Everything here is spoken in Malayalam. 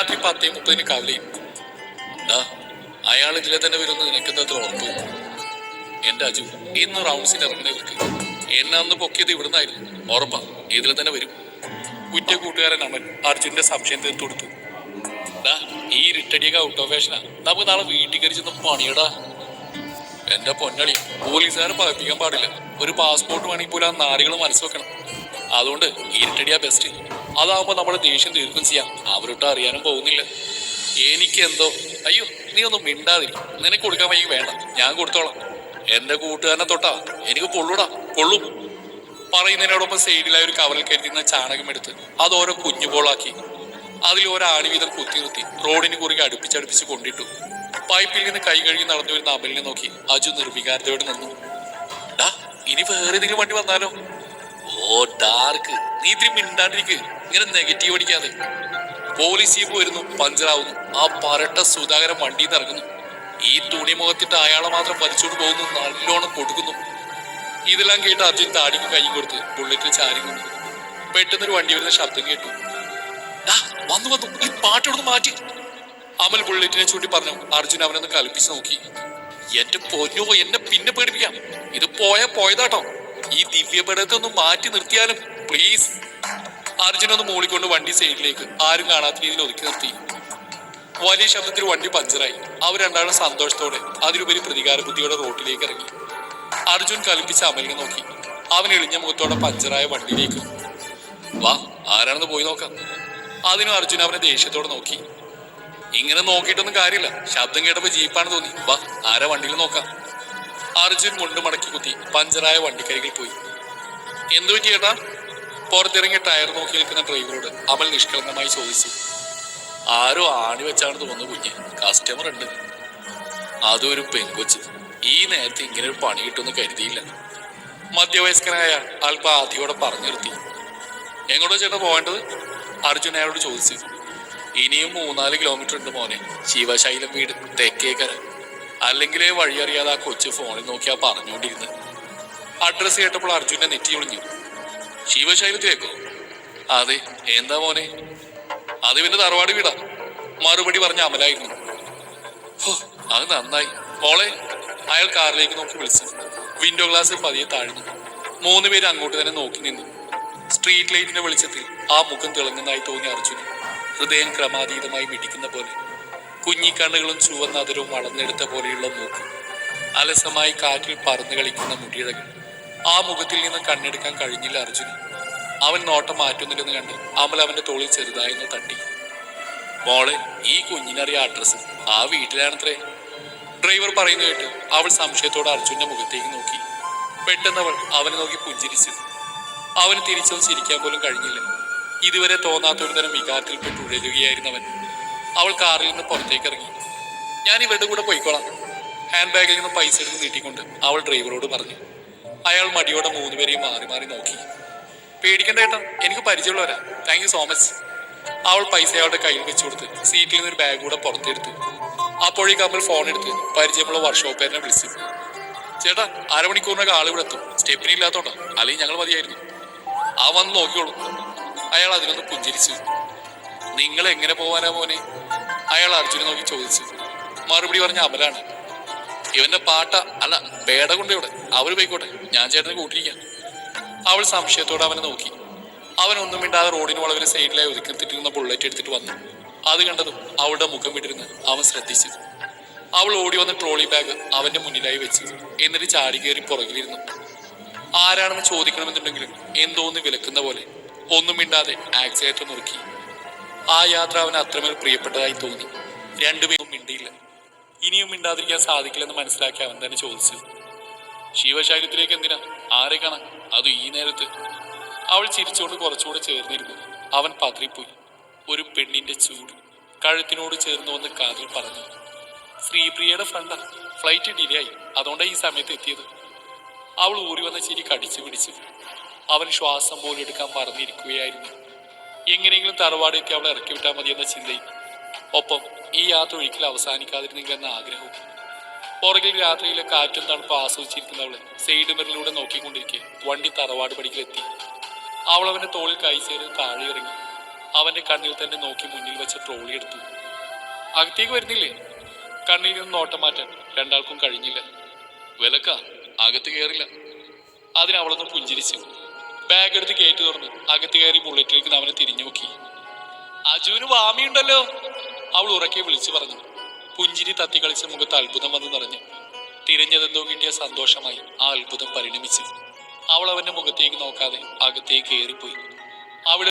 രാത്രി 10:30 കവലയും. അയാൾ ഇതിലെ തന്നെ വരുമെന്ന് നിനക്കെന്താ ഉറപ്പ്? എന്റെ അജു, ഇന്ന് റൗണ്ട്സിന് ഇറങ്ങണവർക്ക് എന്നെ അന്ന് പൊക്കിയത് ഇവിടുന്നായിരുന്നു. ഉറപ്പാ ഇതിലെ തന്നെ വരും. കുറ്റ കൂട്ടുകാരൻ അമൽ അർജുന്റെ സംശയം തീർത്തു കൊടുത്തു. ഈ റിട്ടടിയൊക്കെ ഔട്ട് ഓഫ് ഫാഷനാ. നമുക്ക് നാളെ വീട്ടിൽ കയറി ചെന്ന് പണിയടാ. എന്റെ പൊന്നളി, പോലീസുകാരെ പകപ്പിക്കാൻ പാടില്ല. ഒരു പാസ്പോർട്ട് വേണമെങ്കിൽ പോലും ആ നാരികൾ മനസ്സ് വെക്കണം. അതുകൊണ്ട് ഇരുട്ടടിയാ ബെസ്റ്റ്. അതാവുമ്പോ നമ്മുടെ ദേഷ്യം തീർക്കും ചെയ്യാം. അവരോട്ട് അറിയാനും പോകുന്നില്ല. എനിക്കെന്തോ അയ്യോ, നീ ഒന്നും മിണ്ടാതിരി. നിനക്ക് കൊടുക്കാൻ വൈകി വേണ്ട, ഞാൻ കൊടുത്തോളാം. എന്റെ കൂട്ടുകാരനെ തൊട്ടാ എനിക്ക് പൊള്ളൂടാ, പൊള്ളും. പറയുന്നതിനോടൊപ്പം സൈഡിലായ ഒരു കവറിൽ കരുതുന്ന ചാണകം എടുത്ത് അത് ഓരോ കുഞ്ഞു ബോളാക്കി അതിൽ ഓരോ ആണി വീതം കുത്തി നിർത്തി റോഡിന് കുറുകെ അടുപ്പിച്ചടുപ്പിച്ച് കൊണ്ടിട്ടു. പൈപ്പിൽ നിന്ന് കൈ കഴുകി നടന്നു വരുന്ന അമലിനെ നോക്കി അജു നിർവികാരതയോടെ നിന്നു. ഇനി വേറെ ഏതെങ്കിലും വണ്ടി വന്നാലോ? ഓ ഡാർക്ക്, നീ ഇത്തിരി മിണ്ടാണ്ടിരിക്ക്. ഇങ്ങനെ നെഗറ്റീവ് അടിക്കാതെ. പോലീസ് ജീപ്പ് വരുന്നു, പഞ്ചറാവുന്നു. ആ പരട്ട സുധാകരൻ വണ്ടിയിൽ നിന്ന് ഇറങ്ങുന്നു. ഈ തുണി മുഖത്തിട്ട് അയാളെ മാത്രം വലിച്ചോണ്ട് പോകുന്നു, നല്ലോണം കൊടുക്കുന്നു. ഇതെല്ലാം കേട്ട് അർജുൻ താടിക്ക് കൈ കൊടുത്ത് ബുള്ളറ്റിൽ ചാരി നിന്നു. പെട്ടെന്നൊരു വണ്ടി വരുന്ന ശബ്ദം കേട്ടു. വന്നു വന്നു, ഈ പാട്ടോടൊന്ന് മാറ്റി. അമൽ ബുള്ളറ്റിനെ ചൂണ്ടി പറഞ്ഞു. അർജുൻ അവനൊന്ന് കൽപ്പിച്ച് നോക്കി. എന്റെ പൊന്നോ, എന്നെ പിന്നെ പേടിപ്പിക്കാം. ഇത് പോയതാട്ടോ. ഈ ദിവ്യപടത്തെ ഒന്ന് മാറ്റി നിർത്തിയാലും പ്ലീസ്. അർജുനൊന്ന് മൂളിക്കൊണ്ട് വണ്ടി സൈഡിലേക്ക് ആരും കാണാത്ത രീതിയിൽ ഒതുക്കി നിർത്തി. വലിയ ശബ്ദത്തിൽ വണ്ടി പഞ്ചറായി. അവർ രണ്ടാളും സന്തോഷത്തോടെ അതിലുപരി പ്രതികാര ബുദ്ധിയോടെ റോട്ടിലേക്ക് ഇറങ്ങി. അർജുൻ കൽപ്പിച്ച അമലിനെ നോക്കി. അവൻ എളിഞ്ഞ മുഖത്തോടെ പഞ്ചറായ വണ്ടിയിലേക്ക്. വാ, ആരാണെന്ന് പോയി നോക്കാം. അതിനും അർജുൻ അവനെ ദേഷ്യത്തോടെ നോക്കി. ഇങ്ങനെ നോക്കിയിട്ടൊന്നും കാര്യമില്ല. ശബ്ദം കേട്ടപ്പോ ജീപ്പാണ് തോന്നി. വാ, ആരാ വണ്ടിയിൽ നോക്കാം. അർജുൻ മുണ്ട് മടക്കി കുത്തി പഞ്ചറായ വണ്ടിക്കരികിൽ പോയി. എന്തു പറ്റി ചേട്ടാ? പുറത്തിറങ്ങിയ ടയർ നോക്കി നിൽക്കുന്ന ഡ്രൈവറോട് അമൽ നിഷ്കളങ്കമായി ചോദിച്ചു. ആരോ ആണി വെച്ചാണ് തോന്നുന്നു കുഞ്ഞ്. കസ്റ്റമർ ഉണ്ട്. അതൊരു പെങ്കൊച്ച്. ഈ നേരത്തെ ഇങ്ങനെ ഒരു പണി കിട്ടുമെന്ന് കരുതിയില്ല. മധ്യവയസ്കനായ അല്പ ആദ്യോടെ പറഞ്ഞു നിർത്തി. എങ്ങോട്ടോ ചേട്ടാ പോവേണ്ടത്? അർജുൻ അയാളോട് ചോദിച്ചു. ഇനിയും 3-4 കിലോമീറ്റർ ഉണ്ട് മോനെ. ശിവശൈലം വീട്, തെക്കേക്കര. അല്ലെങ്കിലേ വഴി അറിയാതെ ആ കൊച്ചു ഫോണിൽ നോക്കിയാ പറഞ്ഞുകൊണ്ടിരുന്നത്. അഡ്രസ് കേട്ടപ്പോൾ അർജുനെ നെറ്റി ഒളിഞ്ഞു. ശിവശൈലത്തിലേക്കോ? അതെ. എന്താ മോനെ? അത് പിന്നെ തറവാട് വീടാ. മറുപടി പറഞ്ഞ അമലായിരുന്നു. അത് നന്നായി മോളെ. അയാൾ കാറിലേക്ക് നോക്കി വിളിച്ചു. വിൻഡോ ഗ്ലാസ് പതിയെ താഴ്ന്നു. 3 പേര് അങ്ങോട്ട് തന്നെ നോക്കി നിന്നു. സ്ട്രീറ്റ് ലൈറ്റിന്റെ വെളിച്ചത്തിൽ ആ മുഖം തിളങ്ങുന്നതായി തോന്നി അർജുന്. ഹൃദയം ക്രമാതീതമായി മിടിക്കുന്ന പോലെ. കുഞ്ഞിക്കണ്ണുകളും ചുവന്ന അതിരവും വളർന്നെടുത്ത പോലെയുള്ള മൂക്കും, അലസമായി കാറ്റിൽ പറന്നു കളിക്കുന്ന മുടിയിഴകൾ. ആ മുഖത്തിൽ നിന്ന് കണ്ണെടുക്കാൻ കഴിഞ്ഞില്ല അർജുന്. അവൻ നോട്ടം മാറ്റുന്നില്ലെന്ന് കണ്ട് അമൽ അവന്റെ തോളിൽ ചെറുതായെന്ന് തട്ടി. മോളെ, ഈ കുഞ്ഞിനറിയ അഡ്രസ് ആ വീട്ടിലാണത്രേ. ഡ്രൈവർ പറയുന്നു കേട്ട് അവൾ സംശയത്തോടെ അർജുന്റെ മുഖത്തേക്ക് നോക്കി. പെട്ടെന്ന് അവൾ അവനെ നോക്കി പുഞ്ചിരിച്ചു. അവന് തിരിച്ചത് ചിരിക്കാൻ പോലും കഴിഞ്ഞില്ല. ഇതുവരെ തോന്നാത്തൊരു തരം വികാരത്തിൽപ്പെട്ട് ഉഴലുകയായിരുന്നവൻ. അവൾ കാറിൽ നിന്ന് പുറത്തേക്ക് ഇറങ്ങി. ഞാൻ ഇവരുടെ കൂടെ പോയിക്കോളാം. ഹാൻഡ് ബാഗിൽ നിന്ന് പൈസ എടുത്ത് നീട്ടിക്കൊണ്ട് അവൾ ഡ്രൈവറോട് പറഞ്ഞു. അയാൾ മടിയോടെ 3 പേരെയും മാറി മാറി നോക്കി. പേടിക്കണ്ട ഏട്ടാ, എനിക്ക് പരിചയമുള്ളവരാ. Thank you so much. അവൾ പൈസ അയാളുടെ കയ്യിൽ വെച്ചു കൊടുത്ത് സീറ്റിൽ നിന്നൊരു ബാഗ് കൂടെ പുറത്തെടുത്തു. അപ്പോഴേക്ക് അമൽ ഫോൺ എടുത്ത് പരിചയമുള്ള വർക്ക്ഷോപ്പേരനെ വിളിച്ചു. ചേട്ടാ, 1/2 മണിക്കൂറിനൊക്കെ ആൾ ഇവിടെ എത്തും. സ്റ്റെപ്പിനി ഇല്ലാത്തോണ്ടാ, അല്ലെങ്കിൽ ഞങ്ങൾ മതിയായിരുന്നു. ആ വന്ന് നോക്കിയോളൂ. അയാൾ അതിനൊന്ന് പുഞ്ചിരിച്ചു. നിങ്ങൾ എങ്ങനെ പോവാനാ മോനെ? അയാൾ അർജുനെ നോക്കി ചോദിച്ചു. മറുപടി പറഞ്ഞ അമലാണ്. ഇവന്റെ പാട്ട അല്ല പേട കൊണ്ട് ഇവിടെ. അവര് പോയിക്കോട്ടെ, ഞാൻ ചേട്ടനെ കൂട്ടിരിക്കാം. അവൾ സംശയത്തോടെ അവനെ നോക്കി. അവനൊന്നും മിണ്ടാതെ റോഡിന് വളവിലെ സൈഡിലായി ഒതുക്കിത്തിട്ടിരുന്ന ബുള്ളറ്റ് എടുത്തിട്ട് വന്നു. അത് കണ്ടതും അവളുടെ മുഖം വിട്ടിരുന്ന് അവൻ ശ്രദ്ധിച്ചു. അവൾ ഓടി വന്ന ട്രോളി ബാഗ് അവന്റെ മുന്നിലായി വെച്ചു. എന്നിട്ട് ചാടി കയറി പുറകിലിരുന്നു. ആരാണെന്ന് ചോദിക്കണമെന്നുണ്ടെങ്കിലും എന്തോന്ന് വിലക്കുന്ന പോലെ ഒന്നും മിണ്ടാതെ ആക്സിലേറ്റർ മുറുക്കി. ആ യാത്ര അവന് അത്രമേൽ പ്രിയപ്പെട്ടതായി തോന്നി. രണ്ടുപേരും മിണ്ടിയില്ല. ഇനിയും മിണ്ടാതിരിക്കാൻ സാധിക്കില്ലെന്ന് മനസ്സിലാക്കി അവൻ തന്നെ ചോദിച്ചു. ശിവശൈലത്തിലേക്ക് എന്തിനാ? ആരെ കാണാൻ? അത് ഈ നേരത്ത്? അവൾ ചിരിച്ചോണ്ട് കുറച്ചുകൂടെ ചേർന്നിരുന്നു. അവൻ പതറിപ്പോയി. ഒരു പെണ്ണിന്റെ ചൂട് കഴുത്തിനോട് ചേർന്ന് വന്ന് കാതിൽ പറഞ്ഞു. ശ്രീപ്രിയയുടെ ഫ്രണ്ടാ. ഫ്ലൈറ്റ് ഡിലേ ആയി, അതുകൊണ്ടാണ് ഈ സമയത്ത് എത്തിയത്. അവൾ ഊറി വന്ന ചിരി കടിച്ചു പിടിച്ചു. അവൻ ശ്വാസം പോലും എടുക്കാൻ മറന്നിരിക്കുകയായിരുന്നു. എങ്ങനെയെങ്കിലും തറവാട് എത്തി അവളെ ഇറക്കി വിട്ടാൽ മതിയെന്ന ചിന്തയും ഒപ്പം ഈ യാത്ര ഒരിക്കലും അവസാനിക്കാതിരുന്നില്ലെന്ന ആഗ്രഹവും. പുറകിൽ രാത്രിയിലെ കാറ്റും തണുപ്പ് ആസ്വദിച്ചിരിക്കുന്നവളെ സൈഡ് മിററിലൂടെ നോക്കിക്കൊണ്ടിരിക്കെ വണ്ടി തറവാട് പടിക്കിലെത്തി. അവൾ അവന്റെ തോളിൽ കൈ ചേർന്ന് താഴെ ഇറങ്ങി. അവന്റെ കണ്ണിൽ തന്നെ നോക്കി മുന്നിൽ വെച്ച ട്രോളി എടുത്തു. അകത്തേക്ക് വരുന്നില്ലേ? കണ്ണിൽ നിന്ന് നോട്ടം മാറ്റാൻ രണ്ടാൾക്കും കഴിഞ്ഞില്ല. വിലക്ക, അകത്ത് കയറില്ല. അതിനവളൊന്ന് പുഞ്ചിരിച്ചു. ബാഗ് എടുത്ത് ഗേറ്റ് തുറന്ന് അകത്ത് കയറി ബുള്ളറ്റിലേക്ക് അവനെ തിരിഞ്ഞു നോക്കി. അജുവിന് വാമിയുണ്ടല്ലോ, അവൾ ഉറക്കെ വിളിച്ചു പറഞ്ഞു. പുഞ്ചിരി തത്തിക്കളിച്ച മുഖത്ത് അത്ഭുതം വന്ന് നിറഞ്ഞു. തിരഞ്ഞതെന്തോ കിട്ടിയ സന്തോഷമായി ആ അത്ഭുതം പരിണമിച്ചു. അവൾ അവന്റെ മുഖത്തേക്ക് നോക്കാതെ അകത്തേക്ക് കയറിപ്പോയി. അവിടെ